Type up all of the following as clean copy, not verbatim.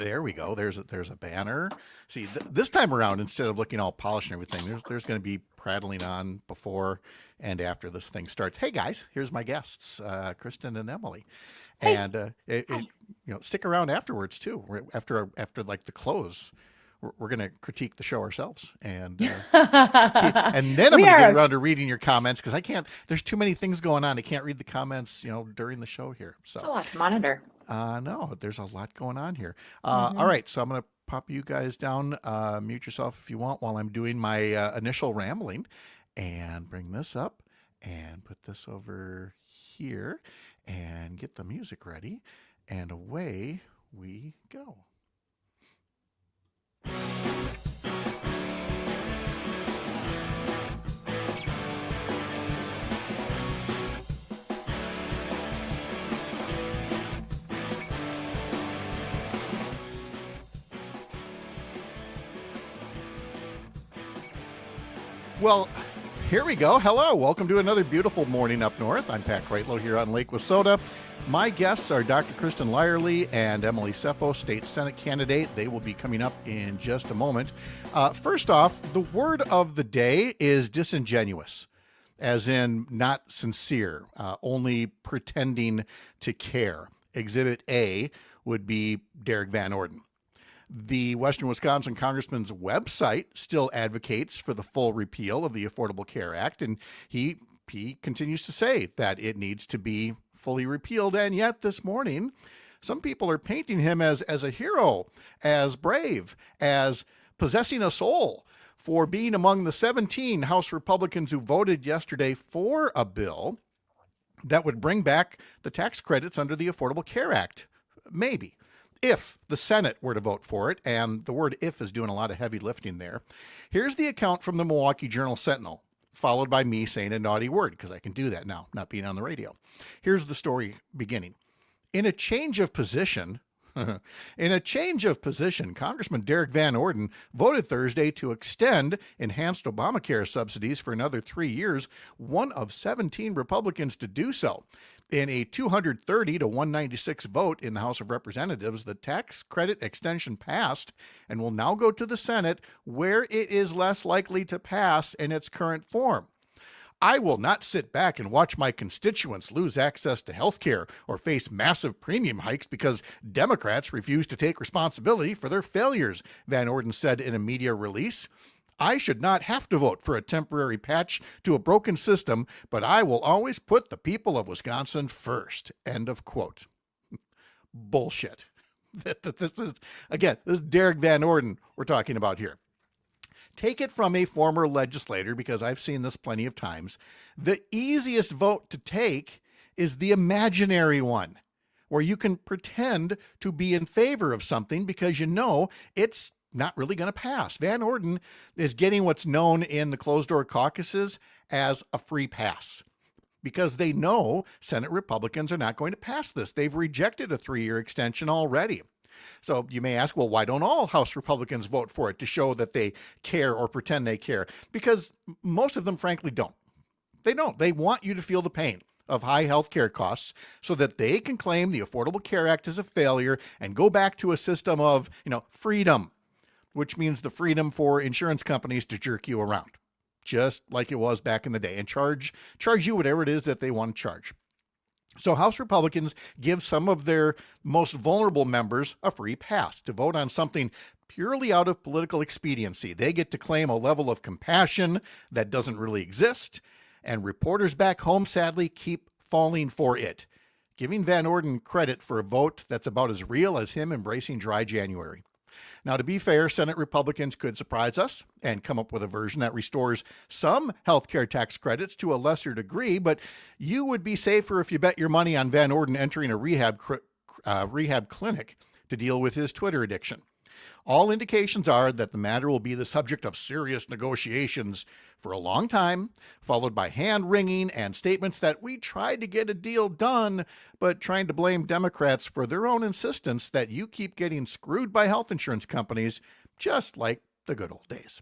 There we go. There's a banner. See, this time around, instead of looking all polished and everything, there's going to be prattling on before and after this thing starts. Hey guys, here's my guests, Kristin and Emily, Hey, and stick around afterwards too. After like the close, we're going to critique the show ourselves, and and then I'm we going to get are. around to reading your comments because I can't. There's too many things going on. I can't read the comments, during the show here. It's a So. lot to monitor. No, there's a lot going on here. All Hmm. right, so I'm going to pop you guys down. Mute yourself if you want while I'm doing my initial rambling, and bring this up and put this over here and get the music ready, and away we go. Well, here we go. Hello. Welcome to another beautiful morning up north. I'm Pat Kreitlow here on Lake Wissota. My guests are Dr. Kristin Lyerly and Emily Seffo, State Senate candidate. They will be coming up in just a moment. First off, the word of the day is disingenuous, as in not sincere, only pretending to care. Exhibit A would be Derek Van Orden. The Western Wisconsin Congressman's website still advocates for the full repeal of the Affordable Care Act, and he continues to say that it needs to be fully repealed. And yet this morning, some people are painting him as a hero, as brave, as possessing a soul for being among the 17 House Republicans who voted yesterday for a bill that would bring back the tax credits under the Affordable Care Act. Maybe. If the Senate were to vote for it, and the word if is doing a lot of heavy lifting there. Here's the account from the Milwaukee Journal-Sentinel, followed by me saying a naughty word, because I can do that now, not being on the radio. Here's the story beginning. In a change of position, Congressman Derek Van Orden voted Thursday to extend enhanced Obamacare subsidies for another 3 years, one of 17 Republicans to do so. In a 230 to 196 vote in the House of Representatives, the tax credit extension passed and will now go to the Senate, where it is less likely to pass in its current form. I will not sit back and watch my constituents lose access to health care or face massive premium hikes because Democrats refuse to take responsibility for their failures, Van Orden said in a media release. I should not have to vote for a temporary patch to a broken system, but I will always put the people of Wisconsin first. End of quote. Bullshit. This is Derek Van Orden we're talking about here. Take it from a former legislator, because I've seen this plenty of times. The easiest vote to take is the imaginary one, where you can pretend to be in favor of something because you know it's not really going to pass. Van Orden is getting what's known in the closed-door caucuses as a free pass, because they know Senate Republicans are not going to pass this. They've rejected a 3-year extension already. So you may ask, well, why don't all House Republicans vote for it to show that they care or pretend they care? Because most of them, frankly, don't. They don't. They want you to feel the pain of high health care costs so that they can claim the Affordable Care Act as a failure and go back to a system of, freedom, which means the freedom for insurance companies to jerk you around, just like it was back in the day, and charge you whatever it is that they want to charge. So House Republicans give some of their most vulnerable members a free pass to vote on something purely out of political expediency. They get to claim a level of compassion that doesn't really exist, and reporters back home sadly keep falling for it, giving Van Orden credit for a vote that's about as real as him embracing dry January. Now, to be fair, Senate Republicans could surprise us and come up with a version that restores some healthcare tax credits to a lesser degree, but you would be safer if you bet your money on Van Orden entering a rehab clinic to deal with his Twitter addiction. All indications are that the matter will be the subject of serious negotiations for a long time, followed by hand-wringing and statements that we tried to get a deal done, but trying to blame Democrats for their own insistence that you keep getting screwed by health insurance companies, just like the good old days.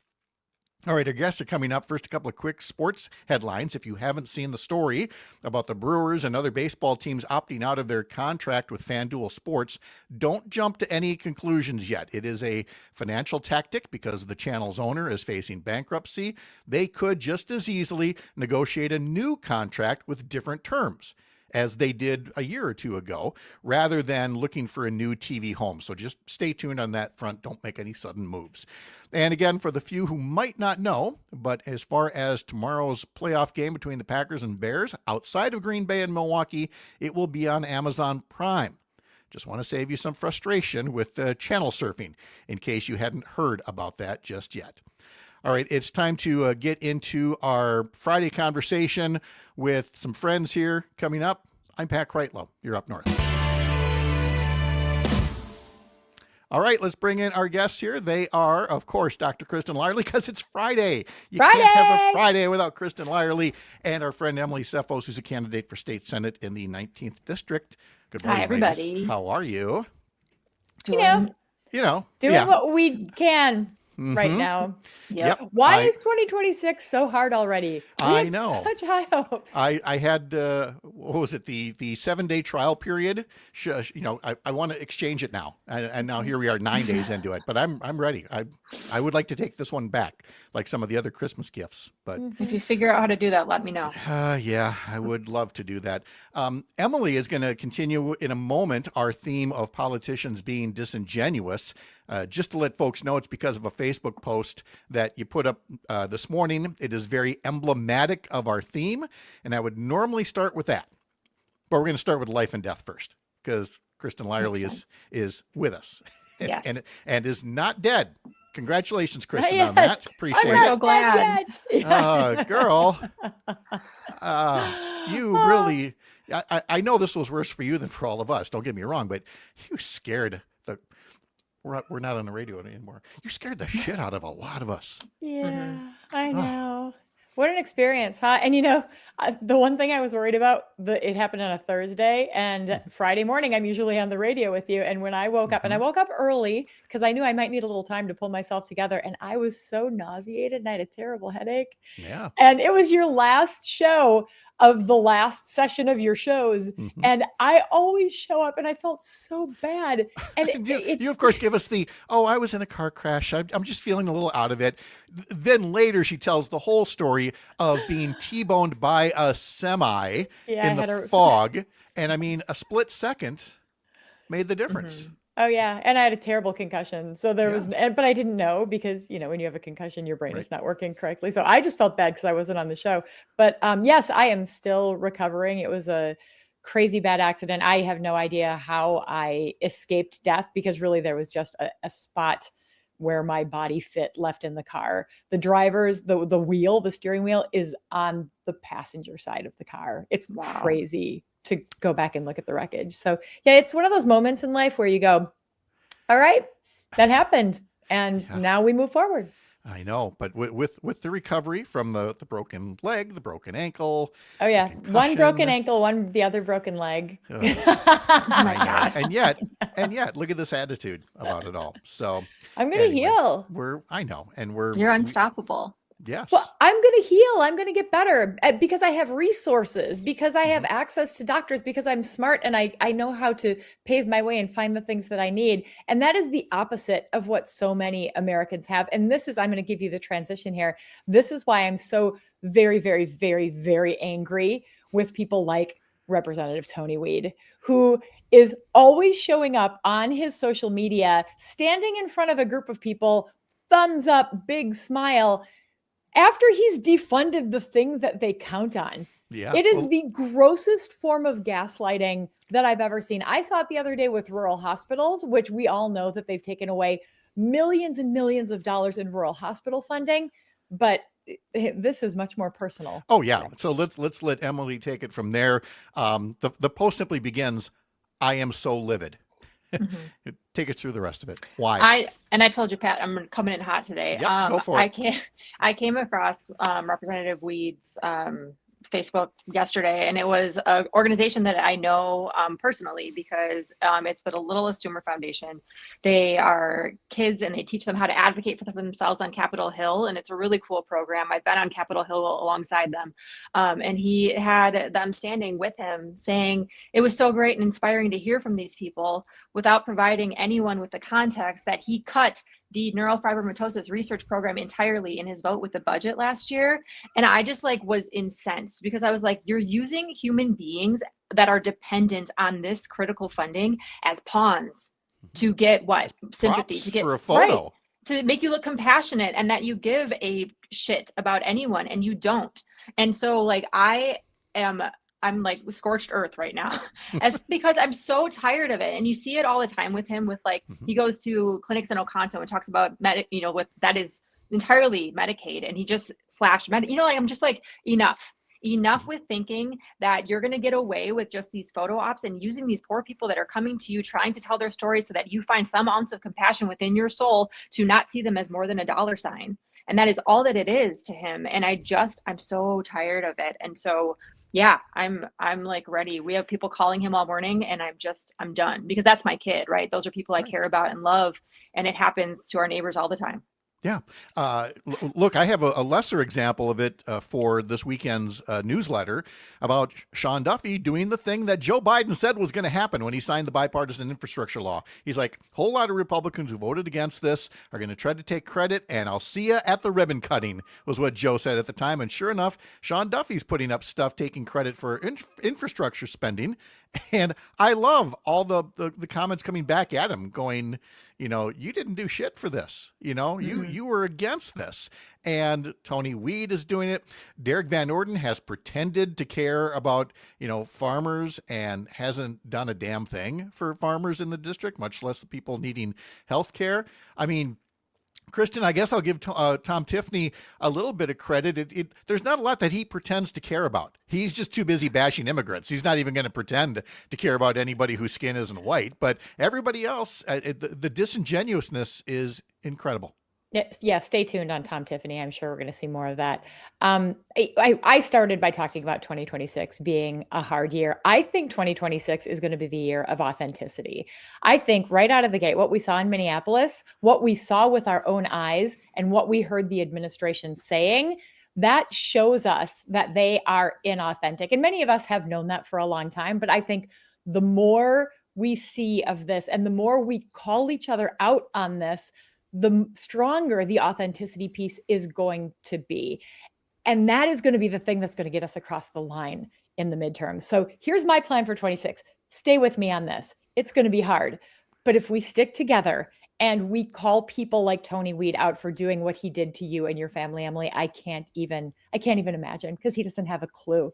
All right, our guests are coming up. First, a couple of quick sports headlines. If you haven't seen the story about the Brewers and other baseball teams opting out of their contract with FanDuel Sports, don't jump to any conclusions yet. It is a financial tactic because the channel's owner is facing bankruptcy. They could just as easily negotiate a new contract with different terms, as they did a year or two ago, rather than looking for a new TV home. So just stay tuned on that front. Don't make any sudden moves. And again, for the few who might not know, but as far as tomorrow's playoff game between the Packers and Bears, outside of Green Bay and Milwaukee, it will be on Amazon Prime. Just want to save you some frustration with channel surfing, in case you hadn't heard about that just yet. All right, it's time to get into our Friday conversation with some friends here coming up. I'm Pat Kreitlow. You're up north. All right, let's bring in our guests here. They are, of course, Dr. Kristin Lyerly, because it's Friday. You can't have a Friday without Kristin Lyerly, and our friend Emily Sefos, who's a candidate for state senate in the 19th district. Good morning, hi, everybody. Ladies. How are you? Doing what we can right now. Yep. Why is 2026 so hard already? I know. Such high hopes. I had, what was it, the 7-day trial period? I want to exchange it now. And now here we are 9 days into it. But I'm ready. I would like to take this one back, like some of the other Christmas gifts. But if you figure out how to do that, let me know. Yeah, I would love to do that. Emily is going to continue in a moment our theme of politicians being disingenuous. Just to let folks know, it's because of a Facebook post that you put up this morning. It is very emblematic of our theme, and I would normally start with that. But we're going to start with life and death first, because Kristin Lyerly is with us. Yes. and is not dead. Congratulations, Kristin, Yes. on that. Appreciate I'm it. so glad. Girl, you really, I know this was worse for you than for all of us. Don't get me wrong, but you scared we're not on the radio anymore. You scared the shit out of a lot of us. Yeah, I know. What an experience, huh? And the one thing I was worried about, it happened on a Thursday, and Friday morning, I'm usually on the radio with you. And when I woke up, and I woke up early because I knew I might need a little time to pull myself together. And I was so nauseated and I had a terrible headache. Yeah. And it was your last show of the last session of your shows. And I always show up and I felt so bad. And you of course give us I was in a car crash. I'm just feeling a little out of it. Then later she tells the whole story of being T-boned by a semi in the fog. And I mean, a split second made the difference. Oh yeah. And I had a terrible concussion. So there was, but I didn't know because, when you have a concussion, your brain is not working correctly. So I just felt bad because I wasn't on the show, but yes, I am still recovering. It was a crazy bad accident. I have no idea how I escaped death because really there was just a spot where my body fit left in the car. The driver's, the steering wheel is on the passenger side of the car. It's crazy to go back and look at the wreckage. So yeah, it's one of those moments in life where you go, all right, that happened. And now we move forward. I know, but with the recovery from the broken leg, the broken ankle. Oh yeah. One broken ankle, the other broken leg. Oh my God. And yet, look at this attitude about it all. So I'm going to heal. You're unstoppable. Yes. Well, I'm going to heal. I'm going to get better because I have resources, because I have access to doctors, because I'm smart and I know how to pave my way and find the things that I need. And that is the opposite of what so many Americans have. And I'm going to give you the transition here. This is why I'm so very, very, very, very angry with people like Representative Tony Weed, who is always showing up on his social media, standing in front of a group of people, thumbs up, big smile, after he's defunded the thing that they count on. Yeah. It is the grossest form of gaslighting that I've ever seen. I saw it the other day with rural hospitals, which we all know that they've taken away millions and millions of dollars in rural hospital funding. But this is much more personal. Oh, yeah. So let's let Emily take it from there. The post simply begins, "I am so livid." Take us through the rest of it. Why? I told you, Pat, I'm coming in hot today. Yep, go for it. I came across Representative Weed's Facebook yesterday, and it was an organization that I know personally because it's the Littlest Tumor Foundation. They are kids and they teach them how to advocate for themselves on Capitol Hill, and it's a really cool program. I've been on Capitol Hill alongside them, and he had them standing with him saying it was so great and inspiring to hear from these people without providing anyone with the context that he cut the neurofibromatosis research program entirely in his vote with the budget last year. And I just was incensed because I was like, you're using human beings that are dependent on this critical funding as pawns to get what? Sympathy, Props to get for a photo. Right, to make you look compassionate and that you give a shit about anyone, and you don't. And so I'm like scorched earth right now because I'm so tired of it. And you see it all the time with him with he goes to clinics in Oconto and talks about that is entirely Medicaid, and he just slashed I'm just like, enough with thinking that you're going to get away with just these photo ops and using these poor people that are coming to you, trying to tell their stories so that you find some ounce of compassion within your soul to not see them as more than a dollar sign. And that is all that it is to him. And I'm so tired of it. And so yeah, I'm ready. We have people calling him all morning, and I'm done, because that's my kid, right? Those are people I care about and love, and it happens to our neighbors all the time. Yeah. Look, I have a lesser example of it for this weekend's newsletter about Sean Duffy doing the thing that Joe Biden said was going to happen when he signed the bipartisan infrastructure law. He's like, a whole lot of Republicans who voted against this are going to try to take credit, and I'll see you at the ribbon cutting, was what Joe said at the time. And sure enough, Sean Duffy's putting up stuff taking credit for infrastructure spending. And I love all the comments coming back at him going, you didn't do shit for this. You were against this. And Tony Weed is doing it. Derek Van Orden has pretended to care about, farmers and hasn't done a damn thing for farmers in the district, much less the people needing health care. I mean, Kristin, I guess I'll give Tom Tiffany a little bit of credit. There's not a lot that he pretends to care about. He's just too busy bashing immigrants. He's not even going to pretend to care about anybody whose skin isn't white. But everybody else, the disingenuousness is incredible. Yeah, stay tuned on Tom Tiffany. I'm sure we're going to see more of that. I started by talking about 2026 being a hard year. I think 2026 is going to be the year of authenticity. I think right out of the gate, what we saw in Minneapolis, what we saw with our own eyes, and what we heard the administration saying, that shows us that they are inauthentic. And many of us have known that for a long time. But I think the more we see of this and the more we call each other out on this, the stronger the authenticity piece is going to be. And that is going to be the thing that's going to get us across the line in the midterms. So here's my plan for 26. Stay with me on this. It's going to be hard. But if we stick together and we call people like Tony Weed out for doing what he did to you and your family, Emily, I can't even imagine, because he doesn't have a clue.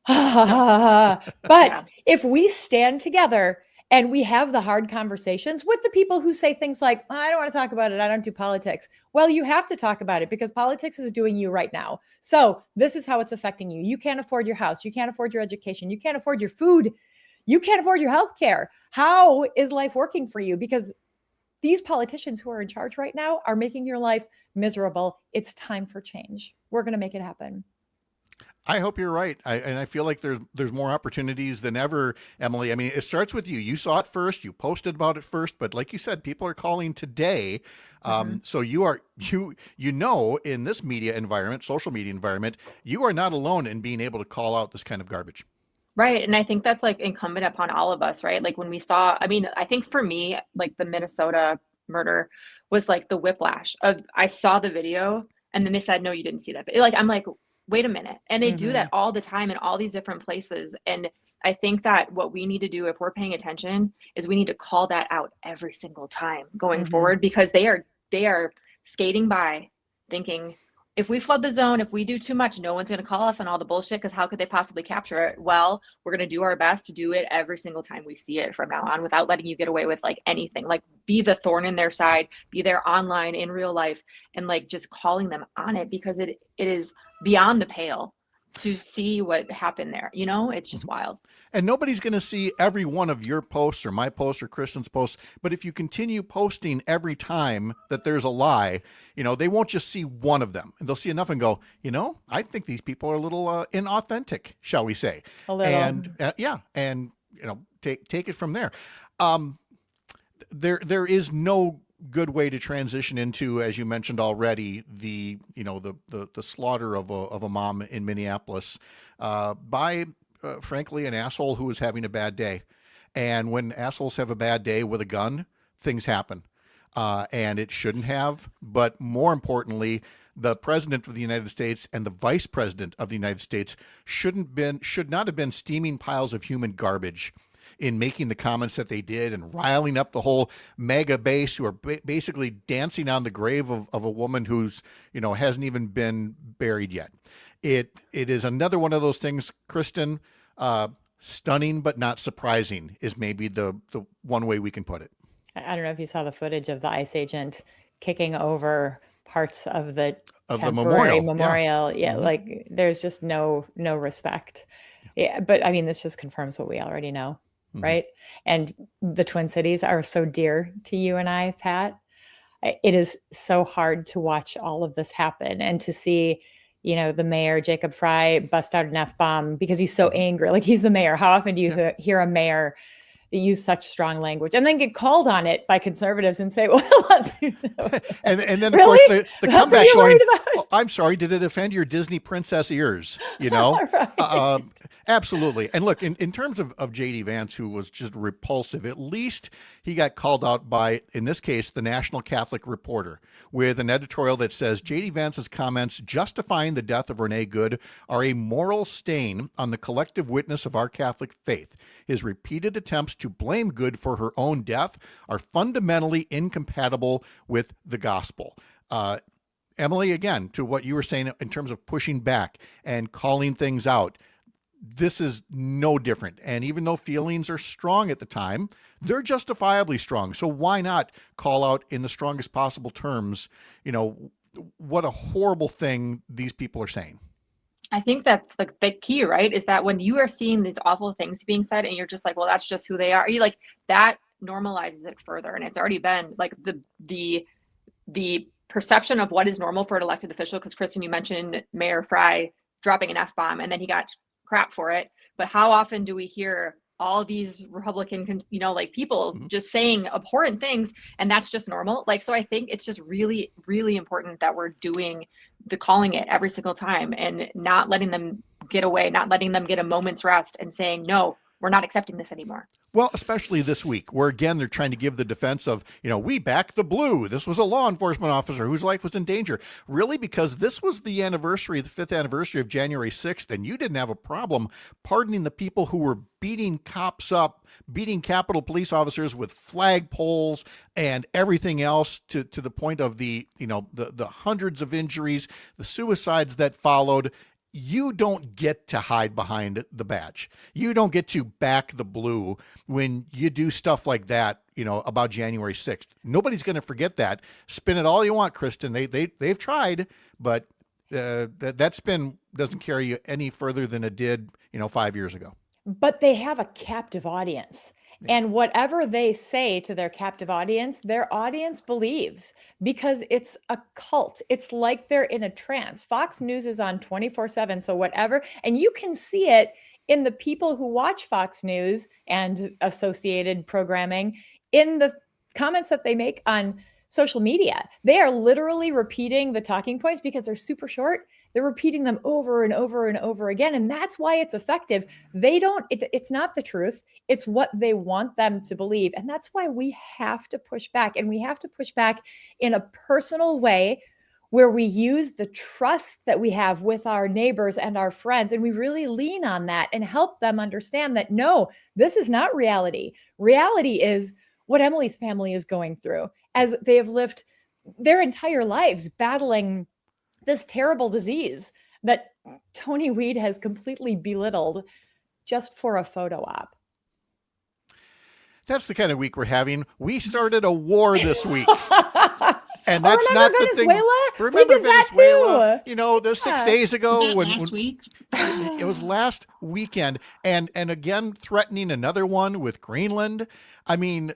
But if we stand together and we have the hard conversations with the people who say things like, I don't want to talk about it, I don't do politics. Well, you have to talk about it, because politics is doing you right now. So this is how it's affecting you. You can't afford your house. You can't afford your education. You can't afford your food. You can't afford your health care. How is life working for you? Because these politicians who are in charge right now are making your life miserable. It's time for change. We're going to make it happen. I hope you're right. And I feel like there's more opportunities than ever, Emily. I mean, it starts with you. You saw it first. You posted about it first. But like you said, people are calling today. So in this media environment, social media environment, you are not alone in being able to call out this kind of garbage. Right. And I think that's incumbent upon all of us, right? When we saw, I think for me, the Minnesota murder was the whiplash of, I saw the video and then they said, no, you didn't see that. I'm like, wait a minute. And they do that all the time in all these different places. And I think that what we need to do, if we're paying attention, is we need to call that out every single time going forward, because they are skating by thinking, if we flood the zone, if we do too much, no one's going to call us on all the bullshit, because how could they possibly capture it? Well, we're going to do our best to do it every single time we see it from now on, without letting you get away with anything. Be the thorn in their side, be there online in real life, and just calling them on it, because it is beyond the pale to see what happened there. It's just wild. And nobody's going to see every one of your posts or my posts or Kristen's posts. But if you continue posting every time that there's a lie, they won't just see one of them, and they'll see enough and go, I think these people are a little inauthentic, shall we say? A little. And take it from there. There is no good way to transition into, as you mentioned already, the slaughter of a mom in Minneapolis by frankly an asshole who was having a bad day. And when assholes have a bad day with a gun, things happen, and it shouldn't have. But more importantly, the president of the United States and the vice president of the United States should not have been steaming piles of human garbage in making the comments that they did and riling up the whole MAGA base, who are basically dancing on the grave of a woman who's, hasn't even been buried yet. It is another one of those things, Kristin, stunning but not surprising is maybe the one way we can put it. I don't know if you saw the footage of the ICE agent kicking over parts of the memorial. Yeah, Mm-hmm. like there's just no respect. Yeah, but I mean, this just confirms what we already know. Right. And the Twin Cities are so dear to you and I, Pat. It is so hard to watch all of this happen and to see, the mayor, Jacob Fry, bust out an F-bomb because he's so angry. Like, he's the mayor. How often do you hear a mayor use such strong language and then get called on it by conservatives and say, well, and then of really? course the comeback going, oh, I'm sorry, did it offend your Disney princess ears? Right. Absolutely. And look, in terms of J.D. Vance, who was just repulsive, at least he got called out by, in this case, the National Catholic Reporter, with an editorial that says J.D. Vance's comments justifying the death of Renee Good are a moral stain on the collective witness of our Catholic faith. His repeated attempts to blame Good for her own death are fundamentally incompatible with the gospel. Emily, again, to what you were saying in terms of pushing back and calling things out, this is no different. And even though feelings are strong at the time, they're justifiably strong. So why not call out in the strongest possible terms, what a horrible thing these people are saying? I think that's the key, right? Is that when you are seeing these awful things being said and you're just like, well, that's just who they are. You like that normalizes it further. And it's already been like the perception of what is normal for an elected official. Because Kristin, you mentioned Mayor Fry dropping an F-bomb and then he got crap for it. But how often do we hear all these Republican, people just saying abhorrent things, and that's just normal? Like, so I think it's just really, really important that we're calling it every single time and not letting them get away, not letting them get a moment's rest and saying, no, we're not accepting this anymore. Well, especially this week, where again, they're trying to give the defense of, we back the blue. This was a law enforcement officer whose life was in danger. Really? Because this was the 5th anniversary of January 6th, and you didn't have a problem pardoning the people who were beating cops up, beating Capitol Police officers with flagpoles and everything else to the point of the hundreds of injuries, the suicides that followed. You don't get to hide behind the badge. You don't get to back the blue when you do stuff like that, about January 6th. Nobody's going to forget that. Spin it all you want, Kristin. They've tried, but that spin doesn't carry you any further than it did, 5 years ago. But they have a captive audience. And whatever they say to their captive audience, their audience believes, because it's a cult. It's like they're in a trance. Fox News is on 24/7. So whatever, and you can see it in the people who watch Fox News and associated programming in the comments that they make on social media. They are literally repeating the talking points because they're super short. They're repeating them over and over and over again. And that's why it's effective. It's not the truth. It's what they want them to believe. And that's why we have to push back. And we have to push back in a personal way where we use the trust that we have with our neighbors and our friends. And we really lean on that and help them understand that, no, this is not reality. Reality is what Emily's family is going through as they have lived their entire lives battling this terrible disease that Tony Weed has completely belittled just for a photo op. That's the kind of week we're having. We started a war this week. And that's remember not Venezuela? the thing. Remember We did Venezuela? That too. The 6 days ago last week. It was last weekend, and again threatening another one with Greenland. I mean,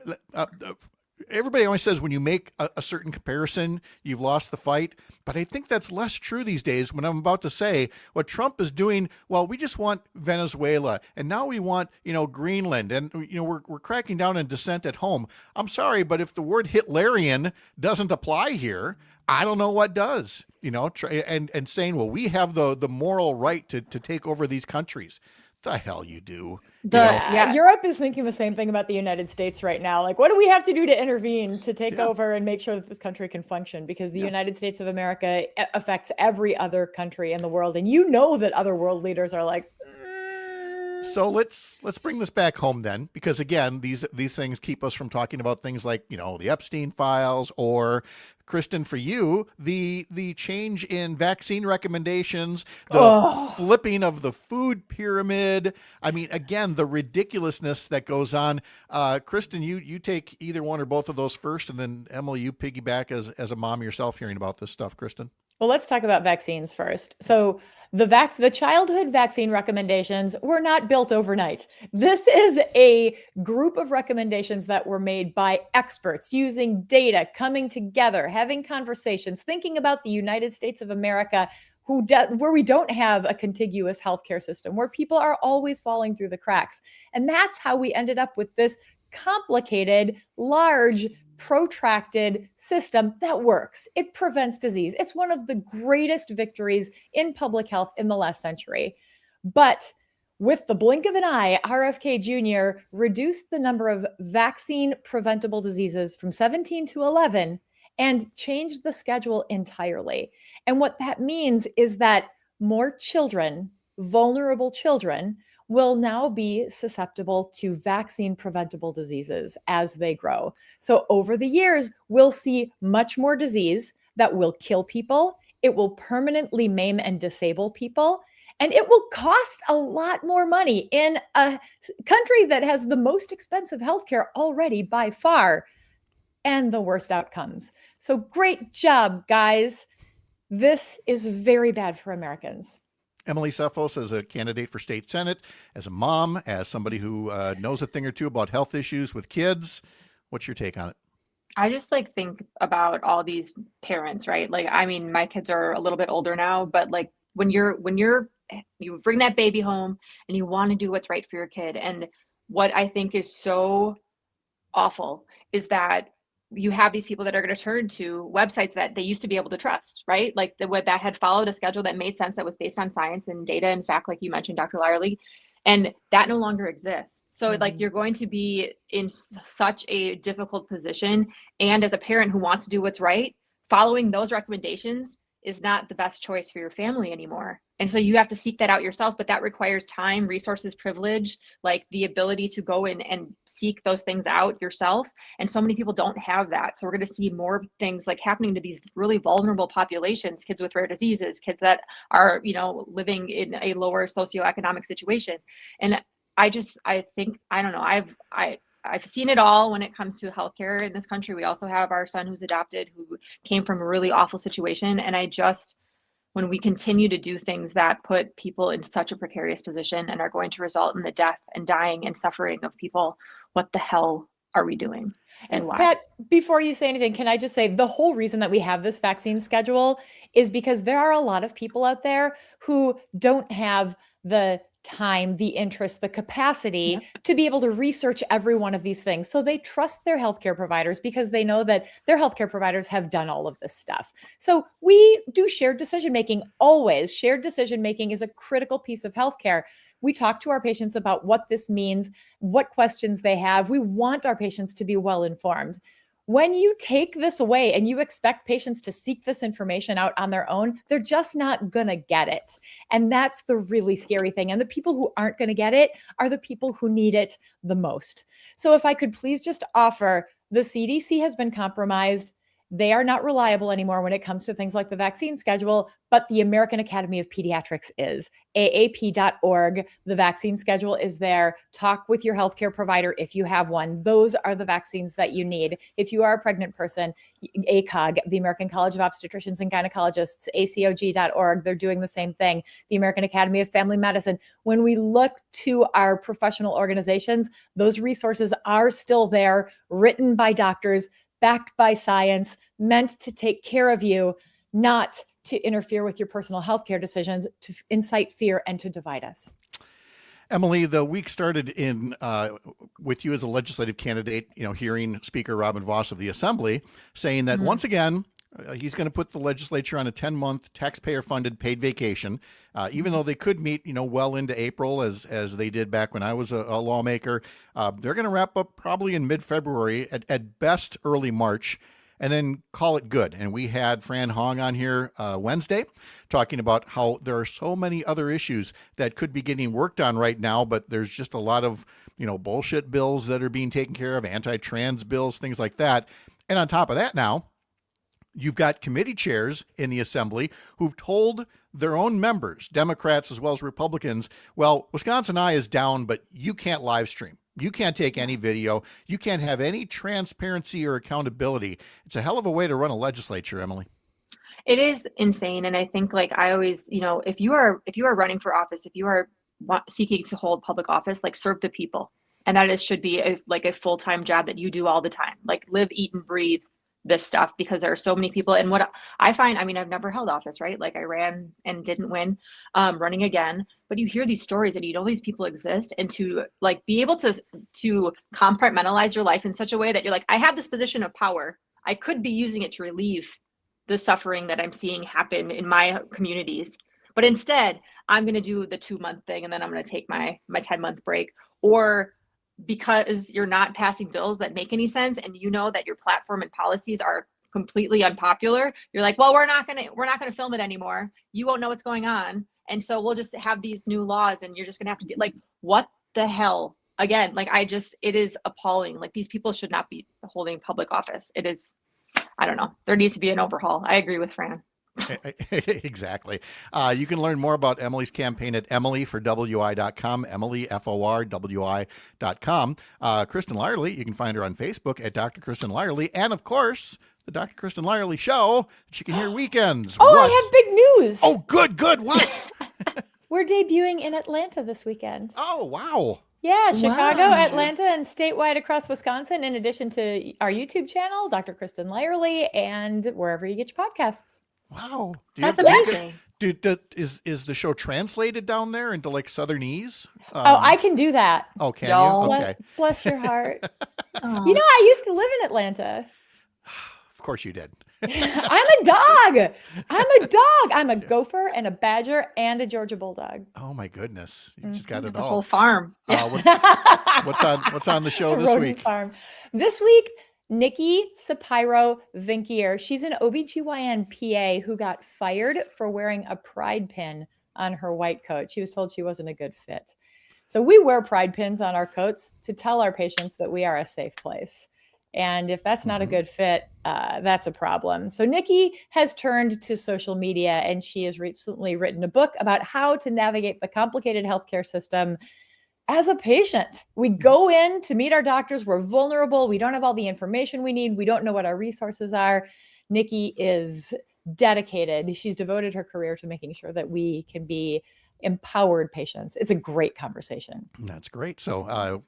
everybody always says when you make a certain comparison, you've lost the fight. But I think that's less true these days when I'm about to say what Trump is doing. Well, we just want Venezuela, and now we want, Greenland, and, we're cracking down on dissent at home. I'm sorry, but if the word Hitlerian doesn't apply here, I don't know what does, and saying, well, we have the moral right to take over these countries. The hell you do. Europe is thinking the same thing about the United States right now. Like, what do we have to do to intervene to take over and make sure that this country can function? Because the United States of America affects every other country in the world. And that other world leaders are like, So let's bring this back home then, because again, these things keep us from talking about things like, the Epstein files, or Kristin, for you, the change in vaccine recommendations, the flipping of the food pyramid. I mean, again, the ridiculousness that goes on. Kristin, you take either one or both of those first, and then Emily, you piggyback as a mom yourself hearing about this stuff. Kristin? Well, let's talk about vaccines first. So the childhood vaccine recommendations were not built overnight. This is a group of recommendations that were made by experts using data, coming together, having conversations, thinking about the United States of America, where we don't have a contiguous healthcare system, where people are always falling through the cracks. And that's how we ended up with this complicated, large, protracted system that works. It prevents disease. It's one of the greatest victories in public health in the last century. But with the blink of an eye, RFK Jr. reduced the number of vaccine preventable diseases from 17 to 11 and changed the schedule entirely. And what that means is that more children, vulnerable children, will now be susceptible to vaccine preventable diseases as they grow. So over the years, we'll see much more disease that will kill people. It will permanently maim and disable people. And it will cost a lot more money in a country that has the most expensive healthcare already by far, and the worst outcomes. So great job, guys. This is very bad for Americans. Emily Cephos, as a candidate for state senate, as a mom, as somebody who knows a thing or two about health issues with kids, what's your take on it? I just think about all these parents, right? My kids are a little bit older now, but when you bring that baby home and you want to do what's right for your kid. And what I think is so awful is that you have these people that are going to turn to websites that they used to be able to trust, right? That had followed a schedule that made sense, that was based on science and data and fact, like you mentioned, Dr. Lyerly, and that no longer exists. So you're going to be in such a difficult position. And as a parent who wants to do what's right, following those recommendations is not the best choice for your family anymore. And so you have to seek that out yourself, but that requires time, resources, privilege, the ability to go in and seek those things out yourself. And so many people don't have that. So we're going to see more things happening to these really vulnerable populations, kids with rare diseases, kids that are, living in a lower socioeconomic situation. And I don't know, I've seen it all when it comes to healthcare in this country. We also have our son who's adopted, who came from a really awful situation. And when we continue to do things that put people in such a precarious position and are going to result in the death and dying and suffering of people, what the hell are we doing and why? Pat, before you say anything, can I just say the whole reason that we have this vaccine schedule is because there are a lot of people out there who don't have the time, the interest, the capacity to be able to research every one of these things. So they trust their healthcare providers because they know that their healthcare providers have done all of this stuff. So we do shared decision-making always. Shared decision-making is a critical piece of healthcare. We talk to our patients about what this means, what questions they have. We want our patients to be well-informed. When you take this away and you expect patients to seek this information out on their own, they're just not going to get it. And that's the really scary thing. And the people who aren't going to get it are the people who need it the most. So if I could please just offer, the CDC has been compromised. They are not reliable anymore when it comes to things like the vaccine schedule, but the American Academy of Pediatrics is. AAP.org. The vaccine schedule is there. Talk with your healthcare provider if you have one. Those are the vaccines that you need. If you are a pregnant person, ACOG, the American College of Obstetricians and Gynecologists, ACOG.org, they're doing the same thing. The American Academy of Family Medicine. When we look to our professional organizations, those resources are still there, written by doctors, backed by science, meant to take care of you, not to interfere with your personal healthcare decisions, to incite fear and to divide us. Emily, the week started with you as a legislative candidate, hearing Speaker Robin Vos of the Assembly saying that once again, he's going to put the legislature on a 10-month taxpayer-funded paid vacation, even though they could meet, well into April as they did back when I was a lawmaker. They're going to wrap up probably in mid-February, at best early March, and then call it good. And we had Fran Hong on here Wednesday talking about how there are so many other issues that could be getting worked on right now, but there's just a lot of, bullshit bills that are being taken care of, anti-trans bills, things like that. And on top of that now, you've got committee chairs in the Assembly who've told their own members, Democrats as well as Republicans, well, Wisconsin Eye is down, but you can't live stream. You can't take any video. You can't have any transparency or accountability. It's a hell of a way to run a legislature, Emily. It is insane. And I think, like, I always, if you are running for office, if you are seeking to hold public office, like, serve the people. And that should be a full-time job that you do all the time, like live, eat, and breathe this stuff, because there are so many people. And what I find, I've never held office, right? Like, I ran and didn't win, running again, but you hear these stories and these people exist, and to be able to compartmentalize your life in such a way that you're like, I have this position of power. I could be using it to relieve the suffering that I'm seeing happen in my communities. But instead, I'm going to do the 2-month thing, and then I'm going to take my 10-month break. Or because you're not passing bills that make any sense, and that your platform and policies are completely unpopular, you're like, well, we're not going to film it anymore. You won't know what's going on. And so we'll just have these new laws, and you're just going to have to do, what the hell? Again, it is appalling. These people should not be holding public office. It is, I don't know. There needs to be an overhaul. I agree with Fran. Exactly. You can learn more about Emily's campaign at emilyforwi.com, emilyforwi.com. Kristin Lyerly, you can find her on Facebook at Dr. Kristin Lyerly. And of course, the Dr. Kristin Lyerly Show that you can hear weekends. Oh, what? I have big news. Oh, good. What? We're debuting in Atlanta this weekend. Oh, wow. Yeah, Chicago, Atlanta, and statewide across Wisconsin, in addition to our YouTube channel, Dr. Kristin Lyerly, and wherever you get your podcasts. Wow. That's amazing. Is the show translated down there into Southernese? I can do that. Oh, can you? Okay. Bless your heart. I used to live in Atlanta. Of course you did. I'm a dog. I'm a gopher and a badger and a Georgia bulldog. Oh my goodness. You just got it the all. whole farm. What's on the show this week? Farm. This week, Nikki Sapiro Vinkier. She's an OBGYN PA who got fired for wearing a pride pin on her white coat. She was told she wasn't a good fit. So we wear pride pins on our coats to tell our patients that we are a safe place. And if that's not a good fit, that's a problem. So Nikki has turned to social media, and she has recently written a book about how to navigate the complicated healthcare system as a patient. We go in to meet our doctors. We're vulnerable. We don't have all the information we need. We don't know what our resources are. Nikki is dedicated. She's devoted her career to making sure that we can be empowered patients. It's a great conversation. That's great. So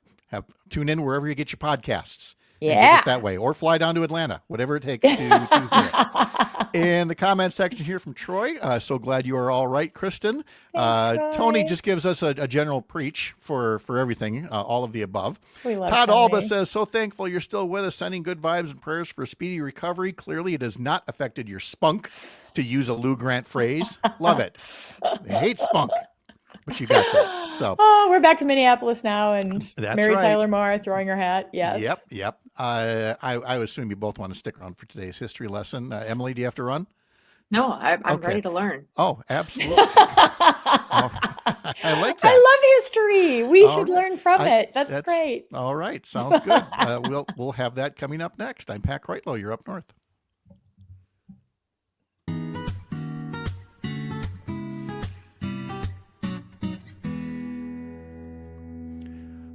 tune in wherever you get your podcasts. Yeah. That way, or fly down to Atlanta, whatever it takes to hear it. In the comment section here from Troy, so glad you are all right, Kristin. Thanks, Tony just gives us a general preach for everything, all of the above. We love Todd Tony. Alba says, so thankful you're still with us, sending good vibes and prayers for a speedy recovery. Clearly, it has not affected your spunk, to use a Lou Grant phrase. Love it. They hate spunk. But you got that. So we're back to Minneapolis now, and that's Mary right. Tyler Moore throwing her hat. Yes. Yep. I would assume you both want to stick around for today's history lesson. Emily, do you have to run? No, I'm ready to learn. Oh, absolutely. I like that. I love history. We should learn from it. That's great. All right. Sounds good. We'll have that coming up next. I'm Pat Kreitlow. You're up north.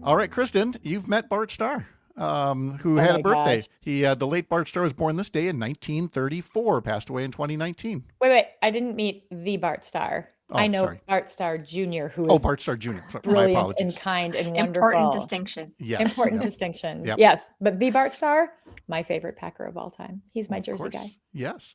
All right, Kristin, you've met Bart Starr, who had a birthday. Gosh. The late Bart Starr was born this day in 1934, passed away in 2019. Wait. I didn't meet the Bart Starr. Oh, I know sorry. Bart Starr Jr., who is Bart Starr Jr. My brilliant apologies. and kind and wonderful. Important distinction. Yes. Important Yep. distinction. Yep. Yes. But the Bart Starr, my favorite Packer of all time. He's my Of Jersey course. guy. Yes.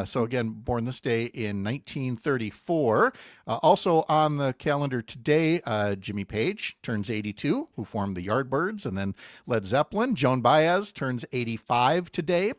So again, born this day in 1934. Also on the calendar today, Jimmy Page turns 82, who formed the Yardbirds, and then Led Zeppelin. Joan Baez turns 85 today.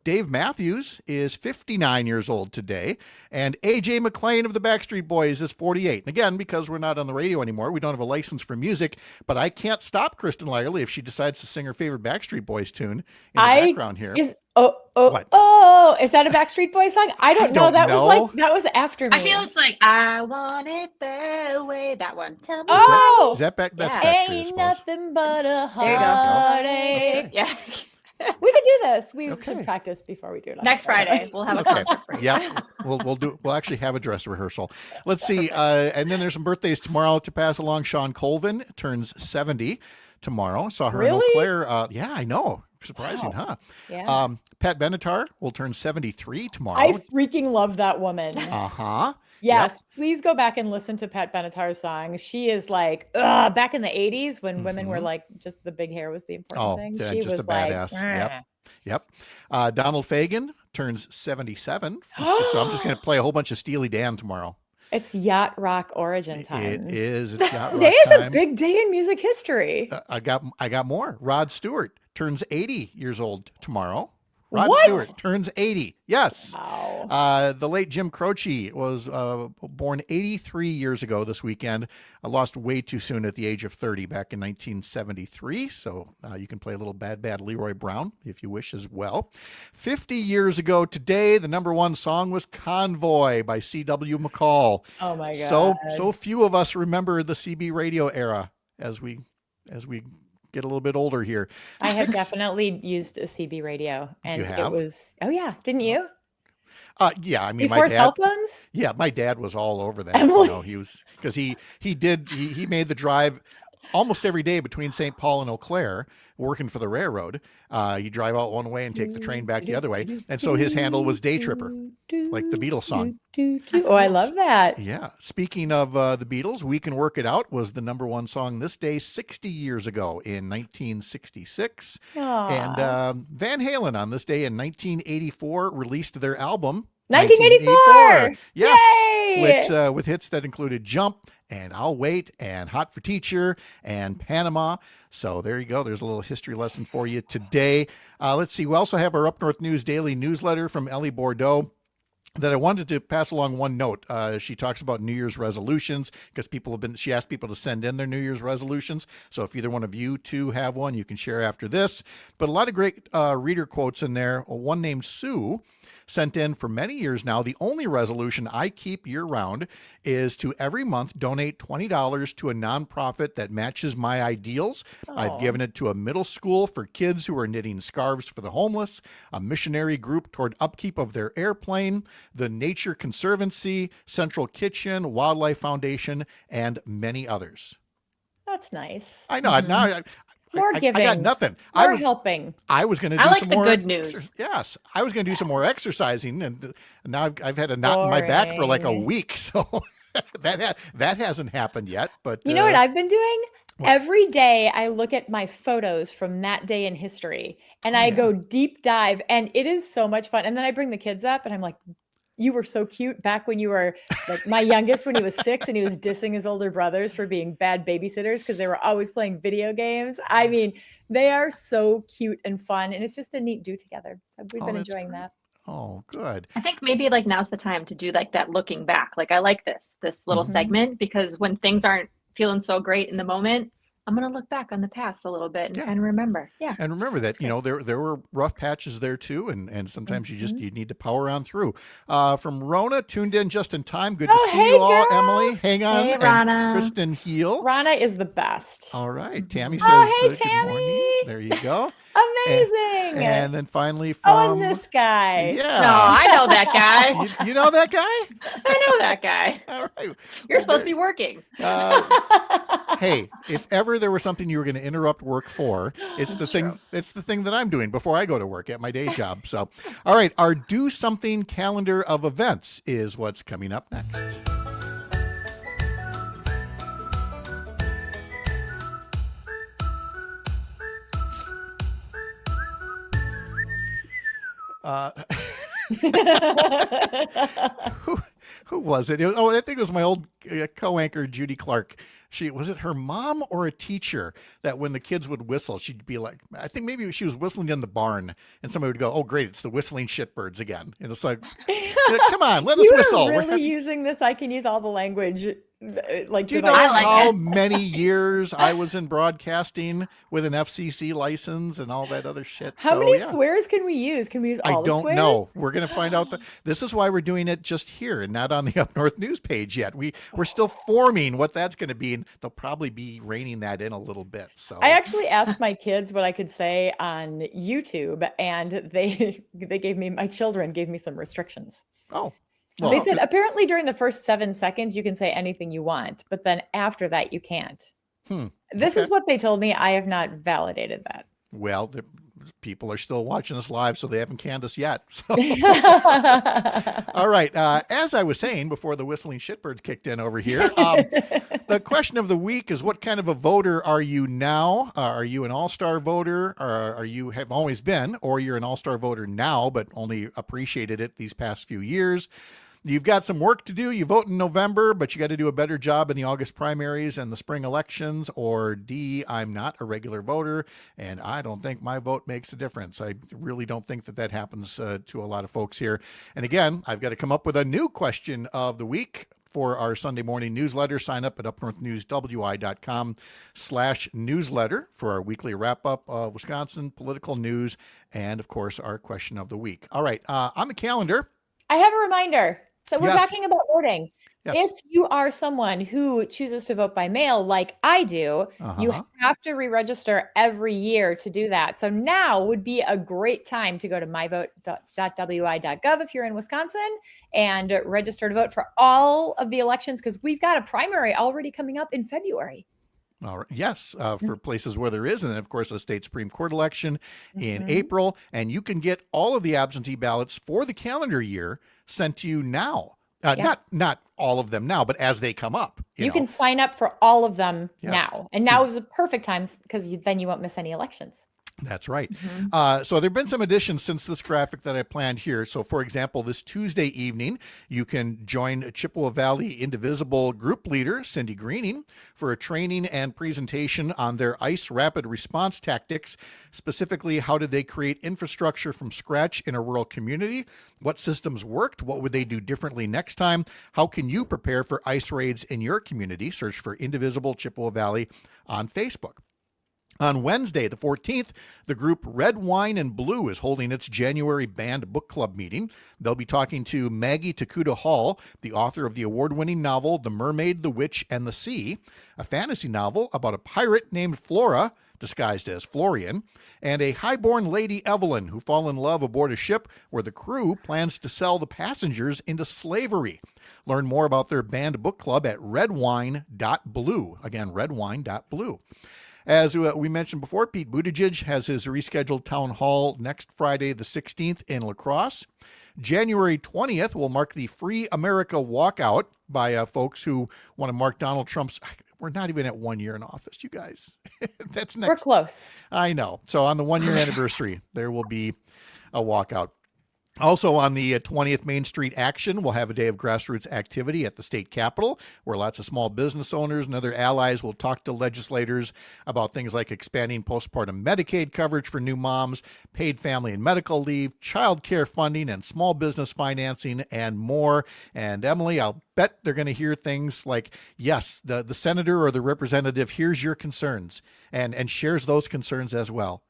Dave Matthews is 59 years old today, and A.J. McLean of the Backstreet Boys is 48. And again, because we're not on the radio anymore, we don't have a license for music, but I can't stop Kristin Lyerly if she decides to sing her favorite Backstreet Boys tune in the background here. Is that a Backstreet Boys song? I don't know. That was after me. I feel it's like I want it that way. That one. Tell me. Is that back? That's Yeah. Backstreet, I Ain't suppose. nothing but a There you go. heartache. Okay. Yeah. We could do this. We Okay. should practice before we do it. on Next Friday, we'll have a Okay. concert for you. Yeah, we'll actually have a dress rehearsal. Let's see. And then there's some birthdays tomorrow to pass along. Sean Colvin turns 70 tomorrow. Saw her in Eau Really? Claire. Yeah, I know. Surprising, huh? Yeah. Pat Benatar will turn 73 tomorrow. I freaking love that woman. Uh-huh. Yes, please go back and listen to Pat Benatar's songs. She is like, back in the 80s when women were like, just the big hair was the important thing. Yeah, She just was a badass. Yep. Donald Fagen turns 77. So I'm just going to play a whole bunch of Steely Dan tomorrow. It's yacht rock origin time. It is. It's yacht rock Today is a time. big day in music history. I got more. Rod Stewart turns 80 years old tomorrow. Rod What? Stewart turns 80. Yes. Wow. The late Jim Croce was born 83 years ago this weekend. Lost way too soon at the age of 30 back in 1973. So you can play a little Bad Leroy Brown if you wish as well. 50 years ago today, the number one song was Convoy by C.W. McCall. Oh my God. So few of us remember the CB radio era as we get a little bit older here. I have definitely used a CB radio, and You it have? was. Oh yeah, didn't you? Yeah, I mean, Before my dad. cell phones? Yeah, my dad was all over that. Emily. He was because he made the drive almost every day between St. Paul and Eau Claire, working for the railroad. You drive out one way and take the train back the other way, and so his handle was Day Tripper, like the Beatles song. Oh, I love that. Yeah. Speaking of the Beatles, "We Can Work It Out" was the number one song this day 60 years ago in 1966. Aw. And Van Halen on this day in 1984 released their album 1984. Yes, Yay! which with hits that included "Jump" and "I'll Wait" and "Hot for Teacher" and "Panama." So there you go. There's a little history lesson for you today. Let's see. We also have our Up North News daily newsletter from Ellie Bordeaux that I wanted to pass along one note. She talks about New Year's resolutions because she asked people to send in their New Year's resolutions. So if either one of you two have one, you can share after this. But a lot of great reader quotes in there. One named Sue sent in for many years now. The only resolution I keep year round is to every month donate $20 to a nonprofit that matches my ideals. I've given it to a middle school for kids who are knitting scarves for the homeless, a missionary group toward upkeep of their airplane, the Nature Conservancy, Central Kitchen, Wildlife Foundation, and many others. That's nice. I know. Now More giving. I got nothing. More helping. I was going to do I like some the more good news. Yes, I was going to do some more exercising, and now I've had a knot in my back for like a Boring. week, so that hasn't happened yet. But You know what I've been doing? Every day I look at my photos from that day in history and I go deep dive, and it is so much fun. And then I bring the kids up and I'm like, you were so cute back when you were like my youngest when he was 6 and he was dissing his older brothers for being bad babysitters because they were always playing video games. I mean, they are so cute and fun, and it's just a neat do together. We've been that's enjoying great. that. Oh, good. I think maybe like now's the time to do like that looking back. Like I like this little segment because when things aren't feeling so great in the moment, I'm going to look back on the past a little bit and kind of remember. Yeah. And remember that, there were rough patches there too. And sometimes you need to power on through. From Rona, tuned in just in time. Good to see you all, girl. Emily. Hang on. Hey, and Rana. Kristen Heel. Rana is the best. All right. Tammy says, hey, good Tammy. morning. There you go. Amazing. And then finally and from... this guy. Yeah. No, I know that guy. You know that guy? I know that guy. All right. You're supposed to be working. Hey, if ever there was something you were going to interrupt work for, it's the thing. True. It's the thing that I'm doing before I go to work at my day job. So, all right, our do something calendar of events is what's coming up next. Who, who was it? I think it was my old co-anchor, Judy Clark. Was it her mom or a teacher that when the kids would whistle, she'd be like, I think maybe she was whistling in the barn and somebody would go, oh, great, it's the whistling shitbirds again. And it's like, come on, let us You whistle. are really using this. I can use all the language. Like, do you know how many years I was in broadcasting with an FCC license and all that other shit? How many swears can we use? Can we use all the swears? I don't know. We're going to find out. This is why we're doing it just here and not on the Up North News page yet. We're still forming what that's going to be, and they'll probably be reining that in a little bit. So I actually asked my kids what I could say on YouTube, and my children gave me some restrictions. Oh. Well, they said apparently during the first 7 seconds you can say anything you want, but then after that you can't. This is what they told me. I have not validated that. Well, the people are still watching us live, so they haven't canned us yet. So. All right. As I was saying before the whistling shitbirds kicked in over here, the question of the week is, what kind of a voter are you now? Are you an all-star voter, or you have always been, or you're an all-star voter now but only appreciated it these past few years? You've got some work to do. You vote in November, but you got to do a better job in the August primaries and the spring elections. Or D, I'm not a regular voter, and I don't think my vote makes a difference. I really don't think that happens to a lot of folks here. And again, I've got to come up with a new question of the week for our Sunday morning newsletter. Sign up at upnorthnewswi.com/newsletter for our weekly wrap-up of Wisconsin political news and, of course, our question of the week. All right, on the calendar. I have a reminder. So we're Yes. talking about voting. Yes. If you are someone who chooses to vote by mail, like I do, you have to re-register every year to do that. So now would be a great time to go to myvote.wi.gov if you're in Wisconsin and register to vote for all of the elections, because we've got a primary already coming up in February. All right. Yes, for places where there is, and of course a state Supreme Court election in April, and you can get all of the absentee ballots for the calendar year sent to you now. Not all of them now, but as they come up. You can sign up for all of them now, and now is a perfect time because then you won't miss any elections. That's right. So there have been some additions since this graphic that I planned here. So, for example, this Tuesday evening, you can join Chippewa Valley Indivisible group leader, Cindy Greening, for a training and presentation on their ICE rapid response tactics. Specifically, how did they create infrastructure from scratch in a rural community? What systems worked? What would they do differently next time? How can you prepare for ICE raids in your community? Search for Indivisible Chippewa Valley on Facebook. On Wednesday, the 14th, the group Red Wine and Blue is holding its January banned book club meeting. They'll be talking to Maggie Takuda Hall, the author of the award-winning novel The Mermaid, the Witch, and the Sea, a fantasy novel about a pirate named Flora, disguised as Florian, and a highborn Lady Evelyn who fall in love aboard a ship where the crew plans to sell the passengers into slavery. Learn more about their banned book club at redwine.blue. Again, redwine.blue. As we mentioned before, Pete Buttigieg has his rescheduled town hall next Friday, the 16th in La Crosse. January 20th will mark the Free America walkout by folks who want to mark Donald Trump's. We're not even at 1 year in office, you guys. That's next. We're close. I know. So on the 1 year anniversary, there will be a walkout. Also on the 20th Main Street Action, we'll have a day of grassroots activity at the state capitol where lots of small business owners and other allies will talk to legislators about things like expanding postpartum Medicaid coverage for new moms, paid family and medical leave, child care funding, and small business financing, and more. And Emily, I'll bet they're going to hear things like, yes, the senator or the representative hears your concerns and shares those concerns as well.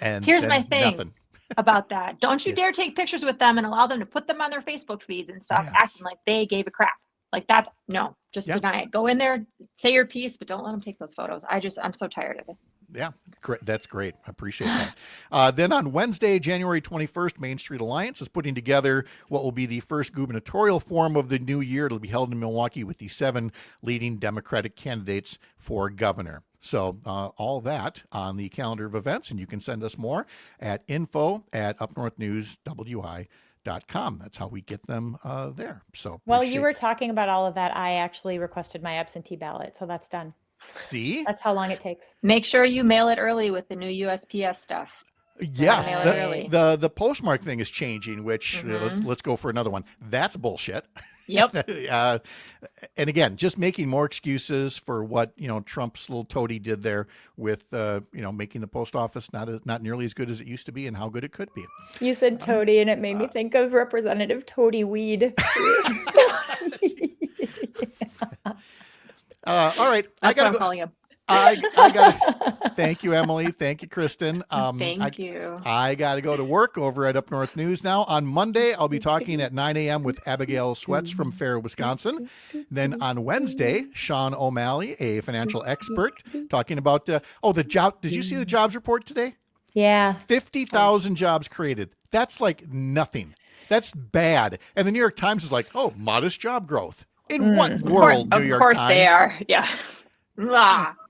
And here's my thing. Nothing. About that. Don't you dare take pictures with them and allow them to put them on their Facebook feeds and stuff, acting like they gave a crap. Like that. No, just deny it. Go in there, say your piece, but don't let them take those photos. I'm so tired of it. Yeah, great. That's great. I appreciate that. Then on Wednesday, January 21st, Main Street Alliance is putting together what will be the first gubernatorial forum of the new year. It'll be held in Milwaukee with the 7 leading Democratic candidates for governor. So all that on the calendar of events, and you can send us more at info@upnorthnewswi.com. That's how we get them there. So While you were talking about all of that, I actually requested my absentee ballot, so that's done. See? That's how long it takes. Make sure you mail it early with the new USPS stuff. Yes, Mail it early. the postmark thing is changing, which let's go for another one. That's bullshit. Yep. And again, just making more excuses for what Trump's little toady did there with making the post office not nearly as good as it used to be, and how good it could be. You said toady, and it made me think of Representative Toady Weed. All right, That's what I'm calling him. I got. Thank you, Emily. Thank you, Kristin. Thank you. I got to go to work over at Up North News now. On Monday, I'll be talking at 9 a.m. with Abigail Swetz from Fair, Wisconsin. Then on Wednesday, Sean O'Malley, a financial expert, talking about the job. Did you see the jobs report today? Yeah. 50,000 jobs created. That's like nothing. That's bad. And the New York Times is like, modest job growth. In what world, New York Times? Of course they are. Yeah.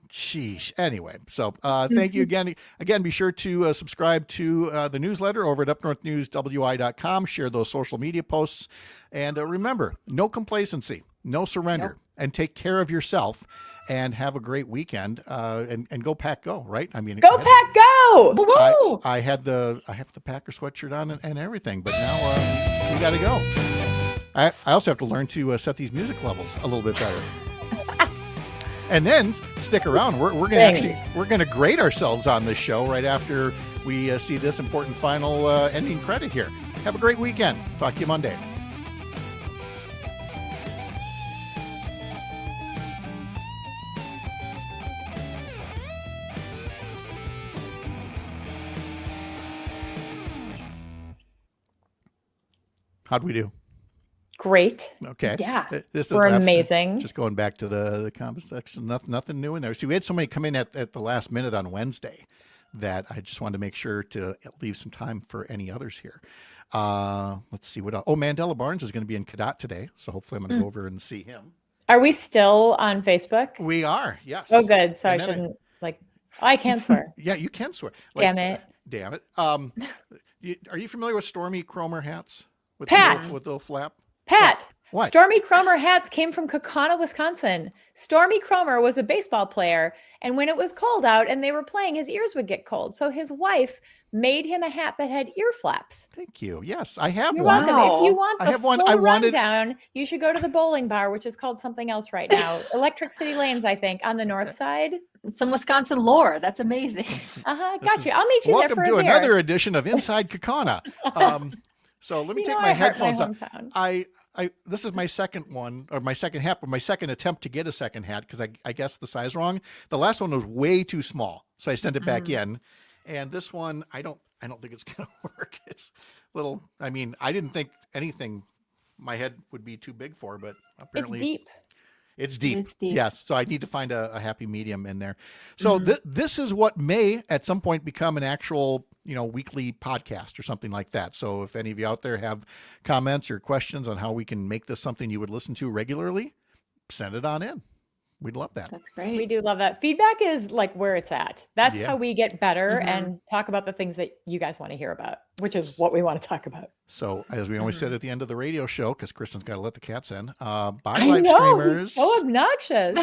Sheesh. Anyway, so thank you again. Again, be sure to subscribe to the newsletter over at upnorthnewswi.com. Share those social media posts. And remember, no complacency, no surrender, and take care of yourself. And have a great weekend. And go Pack Go, right? I mean, go Pack Go! I have the Packer sweatshirt on and everything, but now we got to go. I also have to learn to set these music levels a little bit better. And then stick around. We're going to grade ourselves on this show right after we see this important final ending credit here. Have a great weekend. Talk to you Monday. How'd we do? Great. Okay. Yeah. We're amazing. Just going back to the comment section, nothing new in there. See, we had so many come in at the last minute on Wednesday that I just wanted to make sure to leave some time for any others here. Let's see what else. Mandela Barnes is going to be in Cadott today, so hopefully I'm going to go over and see him. Are we still on Facebook? We are, yes. Oh, good. So I shouldn't I can swear. Yeah, you can swear. Damn it. Are you familiar with Stormy Cromer hats? With Pat. With the little flap? Pat. What? Stormy Cromer hats came from Kaukauna, Wisconsin. Stormy Cromer was a baseball player, and when it was cold out and they were playing, his ears would get cold. So his wife made him a hat that had ear flaps. Thank you. Yes, I have You're one. welcome. If you want the full wanted... rundown, you should go to the bowling bar, which is called something else right now. Electric City Lanes, I think, on the north side. Some Wisconsin lore. That's amazing. Got you. I'll meet you there for a beer. Welcome to another edition of Inside Kaukauna. So let me take my headphones off. This is my second one, or my second hat, but my second attempt to get a second hat, because I guessed the size wrong. The last one was way too small, so I sent it back in. And this one, I don't think it's going to work. It's little. I mean, I didn't think anything my head would be too big for, but apparently it's deep. It's deep. Yes. So I need to find a happy medium in there. So this is what may at some point become an actual, weekly podcast or something like that. So if any of you out there have comments or questions on how we can make this something you would listen to regularly, send it on in. We'd love that. That's great. We do love that. Feedback is like where it's at. That's how we get better and talk about the things that you guys want to hear about, which is what we want to talk about. So as we always said at the end of the radio show, because Kristen's got to let the cats in, bye I live know, streamers. he's so obnoxious.